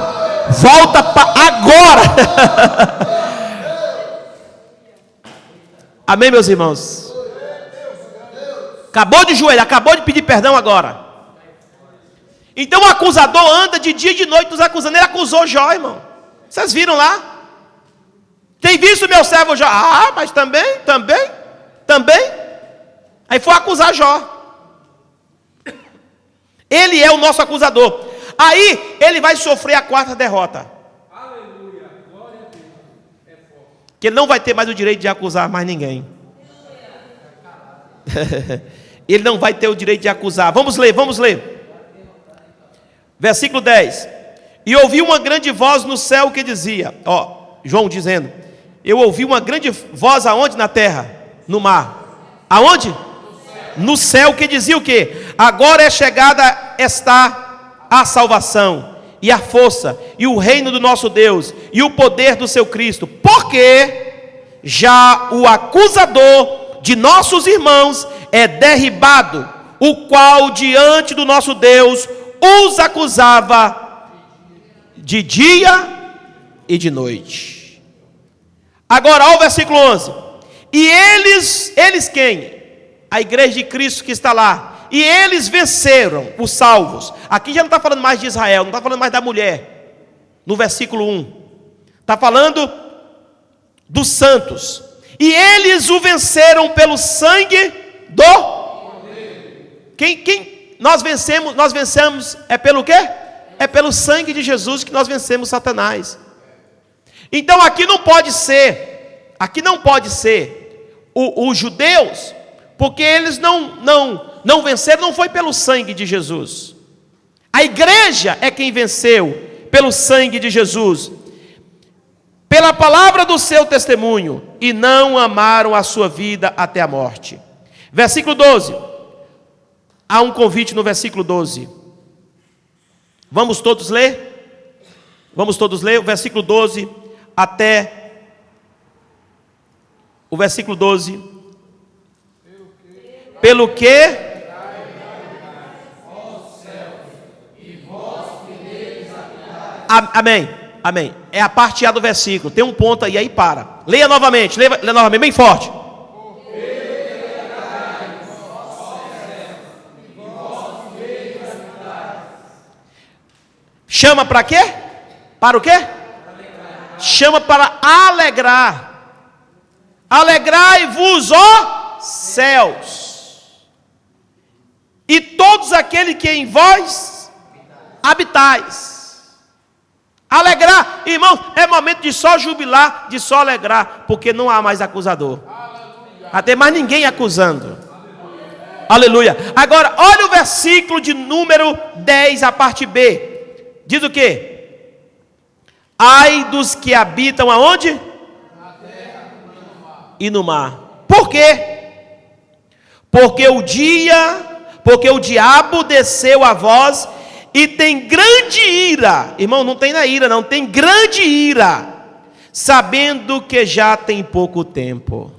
Volta para agora. Amém, meus irmãos? Acabou de ajoelhar, acabou de pedir perdão agora. Então o acusador anda de dia e de noite nos acusando. Ele acusou Jó, irmão. Vocês viram lá? Tem visto meu servo Jó? Ah, mas também. Aí foi acusar Jó. Ele é o nosso acusador. Aí ele vai sofrer a quarta derrota. Aleluia, glória a Deus. É forte. Que ele não vai ter mais o direito de acusar mais ninguém. Ele não vai ter o direito de acusar. Vamos ler. Versículo 10. E ouvi uma grande voz no céu que dizia, João dizendo: eu ouvi uma grande voz aonde? Na terra, no mar. Aonde? No céu, que dizia o quê? Agora é chegada está a salvação, e a força, e o reino do nosso Deus, e o poder do seu Cristo, porque já o acusador de nossos irmãos é derribado, o qual diante do nosso Deus os acusava de dia e de noite. Agora, olha o versículo 11. E eles quem? A igreja de Cristo que está lá. E eles venceram, os salvos. Aqui já não está falando mais de Israel, não está falando mais da mulher. No versículo 1. Está falando dos santos. E eles o venceram pelo sangue do... Quem nós vencemos é pelo quê? É pelo sangue de Jesus que nós vencemos Satanás. Então aqui não pode ser os judeus, porque eles não venceram, não foi pelo sangue de Jesus. A igreja é quem venceu pelo sangue de Jesus, pela palavra do seu testemunho, e não amaram a sua vida até a morte. Versículo 12. Há um convite no versículo 12. Vamos todos ler? Vamos todos ler o versículo 12 até o versículo 12. Pelo que amém, amém. É a parte A do versículo. Tem um ponto aí para. Leia novamente, leia novamente, bem forte. Chama para quê? Para o quê? Chama para alegrar. Alegrai-vos, ó céus, e todos aqueles que em vós habitais. Alegrar, irmãos, é momento de só jubilar, de só alegrar, porque não há mais acusador. Até mais ninguém acusando. Aleluia. Agora, olha o versículo de número 10, a parte B. Diz o quê? Ai dos que habitam aonde? Na terra e no mar. Por quê? Porque o diabo desceu a vós e tem grande ira. Irmão, não tem na ira não, tem grande ira, sabendo que já tem pouco tempo.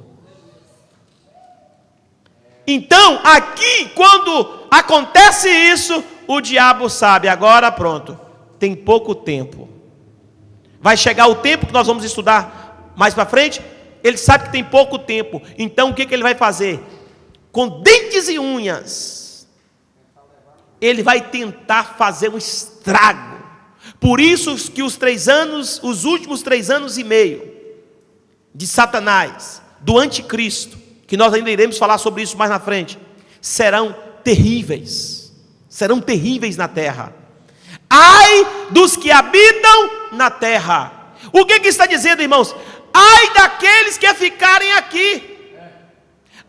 Então, aqui, quando acontece isso, o diabo sabe, agora pronto, tem pouco tempo. Vai chegar o tempo que nós vamos estudar mais para frente, ele sabe que tem pouco tempo. Então, o que ele vai fazer? Com dentes e unhas, ele vai tentar fazer um estrago. Por isso que os últimos 3 anos e meio de Satanás, do anticristo, que nós ainda iremos falar sobre isso mais na frente, serão terríveis na terra. Ai dos que habitam na terra. O que está dizendo, irmãos? Ai daqueles que ficarem aqui.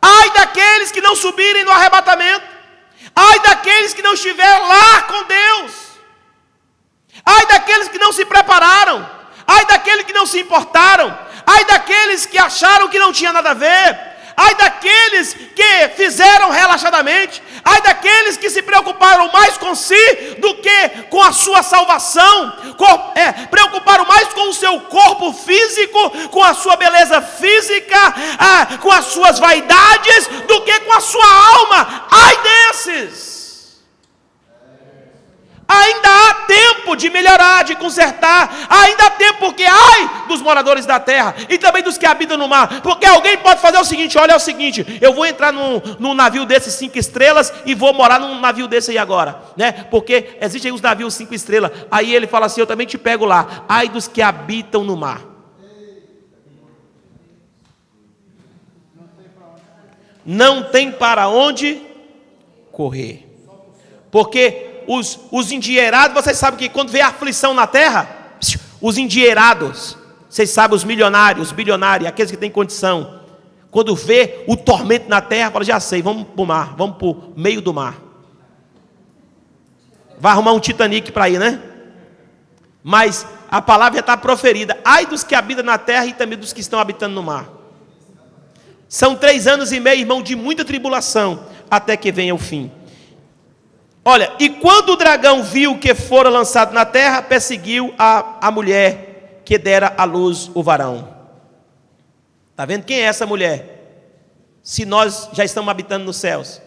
Ai daqueles que não subirem no arrebatamento. Ai daqueles que não estiverem lá com Deus. Ai daqueles que não se prepararam. Ai daqueles que não se importaram. Ai daqueles que acharam que não tinha nada a ver. Ai daqueles que fizeram relaxadamente. Ai daqueles que se preocuparam mais com si do que com a sua salvação. Preocuparam mais com o seu corpo físico, com a sua beleza física, com as suas vaidades, do que com a sua alma. Ai desses! Ainda há tempo de melhorar, de consertar. Ainda há tempo, porque ai dos moradores da terra e também dos que habitam no mar. Porque alguém pode fazer o seguinte: olha, é o seguinte, eu vou entrar num navio desses 5 estrelas e vou morar num navio desse aí agora, né? Porque existem aí os navios 5 estrelas. Aí ele fala assim: eu também te pego lá. Ai dos que habitam no mar. Não tem para onde correr. Porque os endinheirados, vocês sabem que quando vem a aflição na terra, os endinheirados, vocês sabem, os milionários, os bilionários, aqueles que têm condição, quando vê o tormento na terra, fala: já sei, vamos para o mar, vamos para o meio do mar. Vai arrumar um Titanic para ir, né? Mas a palavra já está proferida: ai dos que habitam na terra e também dos que estão habitando no mar. São 3 anos e meio, irmão, de muita tribulação, até que venha o fim. Olha, e quando o dragão viu que fora lançado na terra, perseguiu a mulher que dera à luz o varão. Está vendo quem é essa mulher? Se nós já estamos habitando nos céus,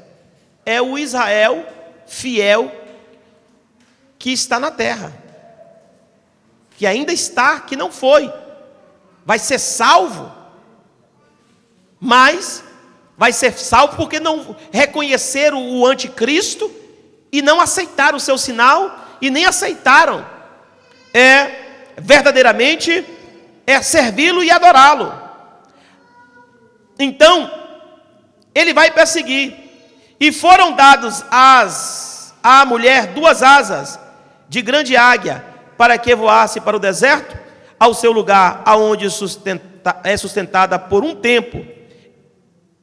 é o Israel fiel que está na terra, que ainda está, que não foi, vai ser salvo, mas vai ser salvo porque não reconheceram o anticristo e não aceitaram o seu sinal, e nem aceitaram verdadeiramente servi-lo e adorá-lo. Então ele vai perseguir, e foram dados à mulher 2 asas de grande águia, para que voasse para o deserto, ao seu lugar, aonde é sustentada por um tempo,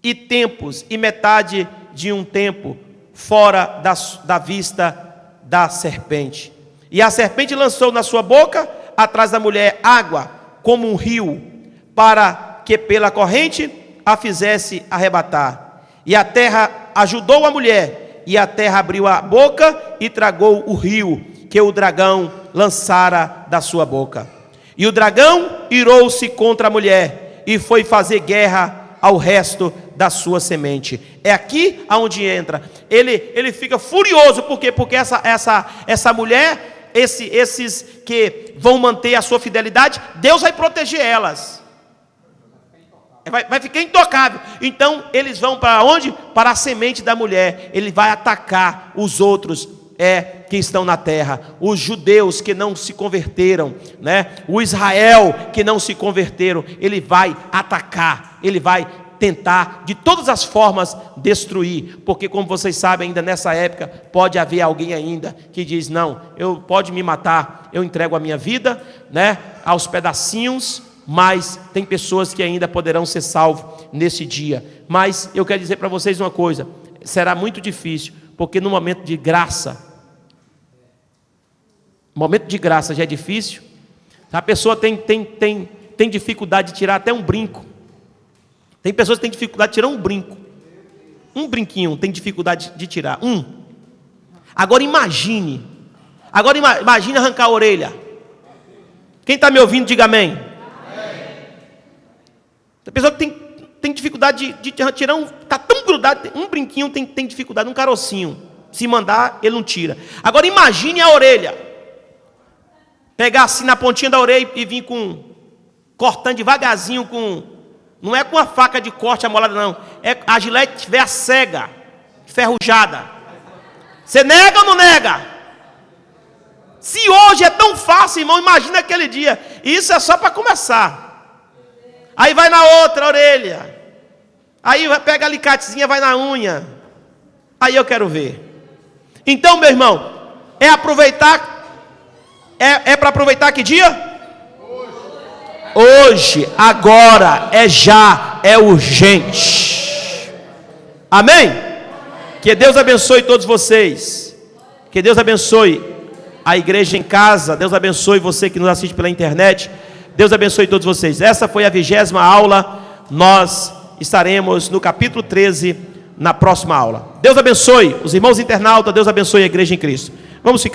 e tempos, e metade de um tempo, fora da vista da serpente. E a serpente lançou na sua boca, atrás da mulher, água, como um rio, para que pela corrente a fizesse arrebatar. E a terra ajudou a mulher, e a terra abriu a boca e tragou o rio que o dragão lançara da sua boca. E o dragão irou-se contra a mulher e foi fazer guerra ao resto da sua semente. É aqui aonde entra. Ele fica furioso, por quê? Porque essa mulher, esses que vão manter a sua fidelidade, Deus vai proteger elas. Vai ficar intocável. Então eles vão para onde? Para a semente da mulher. Ele vai atacar os outros que estão na terra, os judeus que não se converteram, né? O Israel que não se converteram. Ele vai atacar, ele vai tentar de todas as formas destruir, porque como vocês sabem, ainda nessa época pode haver alguém ainda que diz: não, pode me matar, eu entrego a minha vida, né, aos pedacinhos, mas tem pessoas que ainda poderão ser salvos nesse dia. Mas eu quero dizer para vocês uma coisa: será muito difícil, porque no momento de graça já é difícil. A pessoa tem dificuldade de tirar até um brinco. Tem pessoas que têm dificuldade de tirar um brinco. Um brinquinho tem dificuldade de tirar. Agora imagine arrancar a orelha. Quem está me ouvindo, diga amém. A pessoa que tem dificuldade de tirar está tão grudado, um brinquinho tem dificuldade, um carocinho. Se mandar, ele não tira. Agora imagine a orelha. Pegar assim na pontinha da orelha e vir cortando devagarzinho não é com a faca de corte amolada, não. É a gilete tiver a cega, ferrujada. Você nega ou não nega? Se hoje é tão fácil, irmão, imagina aquele dia. Isso é só para começar. Aí vai na outra orelha. Aí pega a alicatezinha, vai na unha. Aí eu quero ver. Então, meu irmão, é aproveitar. É para aproveitar que dia? Hoje, agora, já, é urgente. Amém? Que Deus abençoe todos vocês. Que Deus abençoe a igreja em casa. Deus abençoe você que nos assiste pela internet. Deus abençoe todos vocês. Essa foi a 20ª aula. Nós estaremos no capítulo 13 na próxima aula. Deus abençoe os irmãos internautas. Deus abençoe a igreja em Cristo. Vamos ficar.